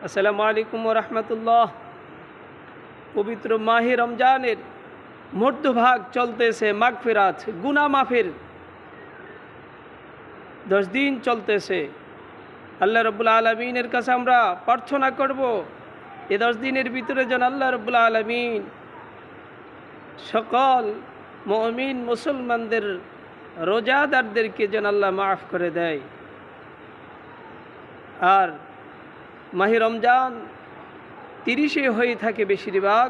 আসসালামু আলাইকুম ওয়া রাহমাতুল্লাহ। পবিত্র মাহে রমজানের মধ্যভাগ চলতেছে, মাগফিরাত গুনাহ মাফের 10 দিন চলতেছে। আল্লাহ রাব্বুল আলামিনের কাছে আমরা প্রার্থনা করব এই 10 দিনের ভিতরে যেন আল্লাহ রাব্বুল আলামিন সকল মুমিন মুসলমানদের রোজাদারদেরকে যেন আল্লাহ মাফ করে দেয়। আর মাহে রমজান 30-এ হয়ে থাকে বেশিরভাগ,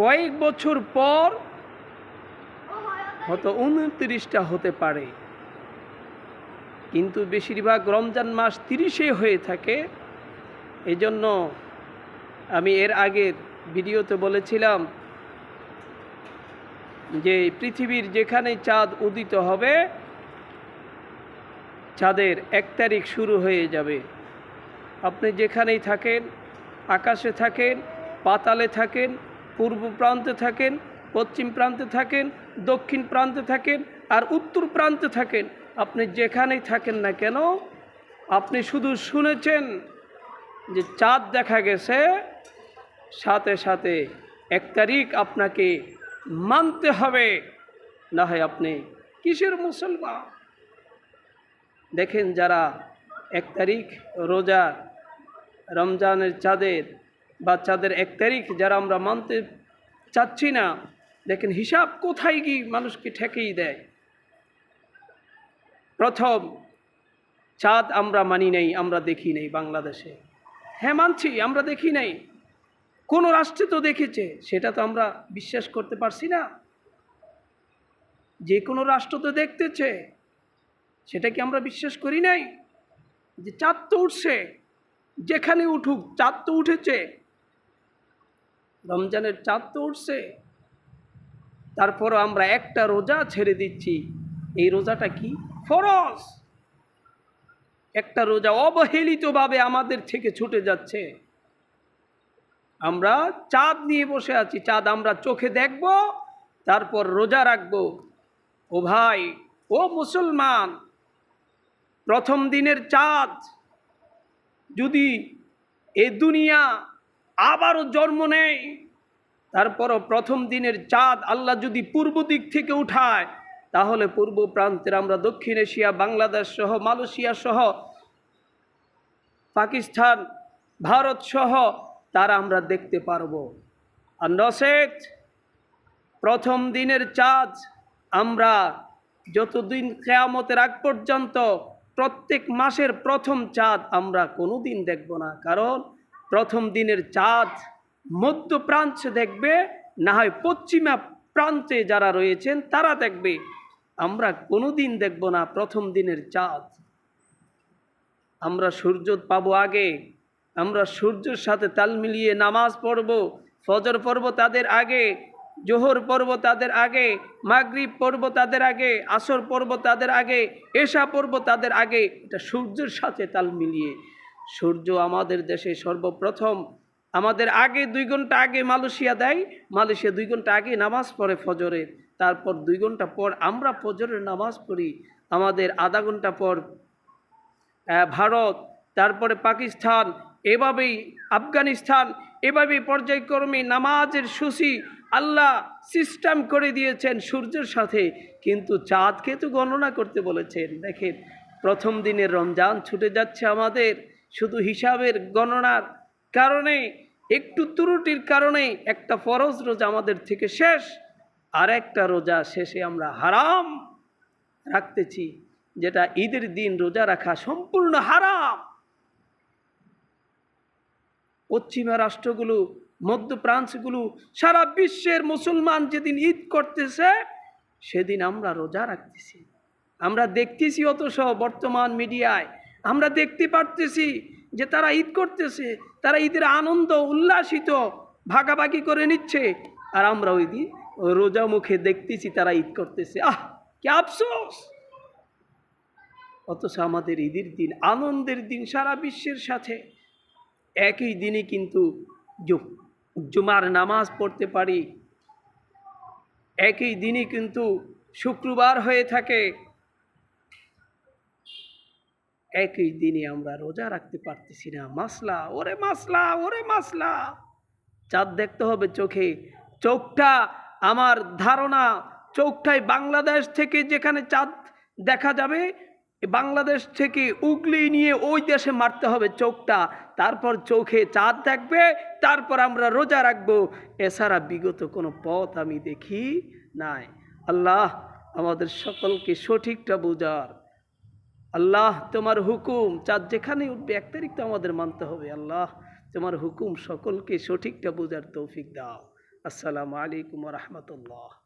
কয়েক বছর পর হয়তো 29টা হতে পারে, কিন্তু বেশিরভাগ রমজান মাস 30-এ হয়ে থাকে। এই জন্য আমি এর আগের ভিডিওতে বলেছিলাম যে পৃথিবীর যেখানেই চাঁদ উদিত হবে চাঁদের 1 তারিখ শুরু হয়ে যাবে। আপনি যেখানেই থাকেন, আকাশে থাকেন, পাতালে থাকেন, পূর্ব প্রান্তে থাকেন, পশ্চিম প্রান্তে থাকেন, দক্ষিণ প্রান্তে থাকেন আর উত্তর প্রান্তে থাকেন, আপনি যেখানেই থাকেন না কেন, আপনি শুধু শুনেছেন যে চাঁদ দেখা গেছে, সাথে সাথে 1 তারিখ আপনাকে মানতে হবে, না হয় আপনি কিসের মুসলমান? দেখেন, যারা 1 তারিখ রোজা রমজানের চাঁদের বা চাঁদের 1 তারিখ যারা আমরা মানতে চাচ্ছি না, দেখেন হিসাব কোথায় গিয়ে মানুষকে ঠেকেই দেয়। প্রথম চাঁদ আমরা মানি নাই, আমরা দেখি নাই বাংলাদেশে। হ্যাঁ মানছি, আমরা দেখি নাই, কোনো রাষ্ট্রে তো দেখেছে, সেটা তো আমরা বিশ্বাস করতে পারছি না। যে কোনো রাষ্ট্র তো দেখতেছে, সেটা কি আমরা বিশ্বাস করি নাই? যে চাঁদ তো উঠছে, যেখানে উঠুক চাঁদ তো উঠেছে, রমজানের চাঁদ তো উঠছে। তারপরও আমরা একটা রোজা ছেড়ে দিচ্ছি। এই রোজাটা কি? ফরজ। একটা রোজা অবহেলিতভাবে আমাদের থেকে ছুটে যাচ্ছে। আমরা চাঁদ নিয়ে বসে আছি, চাঁদ আমরা চোখে দেখব, তারপর রোজা রাখব। ও ভাই, ও মুসলমান, প্রথম দিনের চাঁদ যদি এ দুনিয়া আবারও জন্ম নেয়, তারপরও প্রথম দিনের চাঁদ আল্লাহ যদি পূর্ব দিক থেকে উঠায়, তাহলে পূর্ব প্রান্তের আমরা দক্ষিণ এশিয়া, বাংলাদেশ সহ, মালয়েশিয়া সহ, পাকিস্তান, ভারত সহ তারা আমরা দেখতে পারব। আর নচেত প্রথম দিনের চাঁদ আমরা যতদিন কিয়ামতের আগ পর্যন্ত প্রত্যেক মাসের প্রথম চাঁদ আমরা কোনো দিন দেখব না। কারণ প্রথম দিনের চাঁদ মধ্য প্রান্তে দেখবে, না হয় পশ্চিমা প্রান্তে যারা রয়েছেন তারা দেখবে, আমরা কোনো দিন দেখব না প্রথম দিনের চাঁদ। আমরা সূর্য পাবো আগে, আমরা সূর্যের সাথে তাল মিলিয়ে নামাজ পড়ব, ফজর পড়ব তাদের আগে, জোহর পড়ব তাদের আগে, মাগরিব পড়ব তাদের আগে, আসর পড়ব তাদের আগে, এশা পড়ব তাদের আগে। এটা সূর্যের সাথে তাল মিলিয়ে। সূর্য আমাদের দেশে সর্বপ্রথম আমাদের আগে 2 ঘন্টা আগে মালয়েশিয়া দেয়, মালয়েশিয়া 2 ঘন্টা আগে নামাজ পড়ে ফজরের, তারপর 2 ঘন্টা পর আমরা ফজরের নামাজ পড়ি, আমাদের আধা ঘন্টা পর ভারত, তারপরে পাকিস্তান, এভাবেই আফগানিস্তান, এভাবেই পর্যায়ক্রমে নামাজের সূচি আল্লাহ সিস্টেম করে দিয়েছেন সূর্যের সাথে। কিন্তু চাঁদকে তো গণনা করতে বলেছেন। দেখেন, প্রথম দিনের রমজান ছুটে যাচ্ছে আমাদের শুধু হিসাবের গণনার কারণে, একটু ত্রুটির কারণে একটা ফরজ রোজা আমাদের থেকে শেষ, আর একটা রোজা শেষে আমরা হারাম রাখতেছি, যেটা ঈদের দিন রোজা রাখা সম্পূর্ণ হারাম। পশ্চিমা রাষ্ট্রগুলো, মধ্য প্রান্তগুলো, সারা বিশ্বের মুসলমান যেদিন ঈদ করতেছে সেদিন আমরা রোজা রাখতেছি। আমরা দেখতেছি, অথচ বর্তমান মিডিয়ায় আমরা দেখতে পারতেছি যে তারা ঈদ করতেছে, তারা ঈদের আনন্দ উল্লাসিত ভাগাভাগি করে নিচ্ছে, আর আমরা ওই দিন রোজা মুখে দেখতেছি তারা ঈদ করতেছে। কি আফসোস! অথচ আমাদের ঈদের দিন, আনন্দের দিন, সারা বিশ্বের সাথে একই দিনে কিন্তু জুমার নামাজ পড়তে পারি, একই দিনে কিন্তু শুক্রবার হয়ে থাকে, একই দিনে আমরা রোজা রাখতে পারতেছি না। মাসলা, ওরে মাসলা, ওরে মাসলা। চাঁদ দেখতে হবে চোখে। চোখটা আমার ধারণা, চোখটাই বাংলাদেশ থেকে যেখানে চাঁদ দেখা যাবে, বাংলাদেশ থেকে উগলি নিয়ে ওই দেশে মারতে হবে চোখটা, তারপর চোখে চাঁদ দেখবে, তারপর আমরা রোজা রাখবো। এছাড়া বিগত কোনো পথ আমি দেখি নাই। আল্লাহ আমাদের সকলকে সঠিকটা বোঝার, আল্লাহ তোমার হুকুম, চাঁদ যেখানে উঠবে 1 তারিখ তো আমাদের মানতে হবে। আল্লাহ তোমার হুকুম সকলকে সঠিকটা বোঝার তৌফিক দাও। আসসালামু আলাইকুম ওয়া রাহমাতুল্লাহ।